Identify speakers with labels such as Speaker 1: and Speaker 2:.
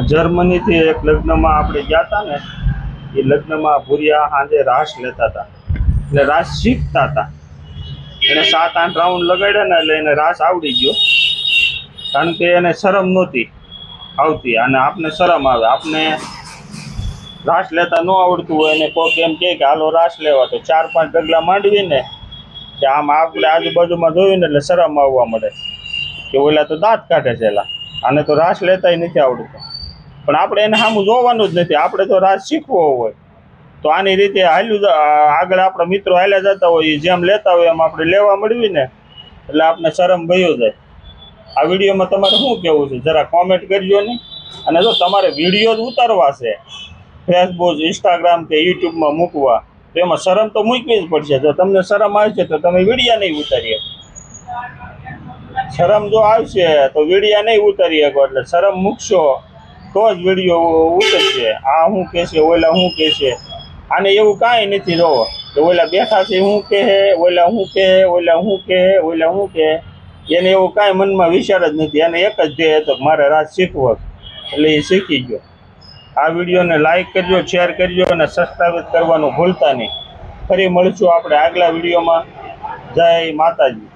Speaker 1: જર્મનીથી એક લગ્નમાં આપણે ગયા હતા ને, એ લગ્નમાં ભૂરિયા સાંજે રાસ લેતા હતા, એટલે રાસ શીખતા હતા. એને 7-8 રાઉન્ડ લગાડ્યા ને એટલે એને રાસ આવડી ગયો, કારણ કે એને શરમ નહોતી આવતી અને આપને શરમ આવે. આપને રાસ લેતા ન આવડતું હોય એને કોઈક એમ કહે કે હાલો રાસ લેવા, તો 4-5 ડગલા માંડવીને કે આમ આપણે આજુબાજુમાં જોયું ને એટલે શરમ આવવા મળે કે ઓલા તો દાંત કાઢે છે, એલા આને તો રાસ લેતાય નથી આવડતું. પણ આપણે એને સામું જોવાનું જ નથી. આપણે તો રાસ શીખવો હોય તો આની રીતે હાલ્યું આગળ આપણા મિત્રો હાલ્યા જતા હોય, જેમ લેતા હોય એમ આપણે લેવા મળવી ને એટલે આપણે શરમ ગયો જાય. આ વિડીયોમાં તમારે શું કહેવું છે જરા કોમેન્ટ કરજો ને. અને જો તમારે વિડીયો જ ઉતારવા છે ફેસબુક, ઇન્સ્ટાગ્રામ કે યુટ્યુબમાં મૂકવા, તો એમાં શરમ તો મૂકવી જ પડશે. જો તમને શરમ આવશે તો તમે વિડીયો નહીં ઉતારી શકો. શરમ જો આવશે તો વિડીયો નહીં ઉતારી શકો. એટલે શરમ મૂકશો તો જ વિડીયો ઉતરશે. આ શું કહેશે, ઓલા શું કહેશે, આને એવું કાંઈ નથી. જોવો કે ઓલા બેઠા છે શું કહે, ઓલા શું કહે, ઓલા શું કહે, ઓલા શું કહે, એને એવું કાંઈ મનમાં વિચાર જ નથી. એને એક જ ધ્યેય હતો કે મારે રાસ શીખવો, એટલે એ શીખી ગયો. આ વિડીયોને લાઈક કરજો, શેર કરજો અને સબસ્ક્રાઈબ કરવાનું ભૂલતા નહીં. ફરી મળીશું આપણે આગલા વિડીયોમાં. જય માતાજી.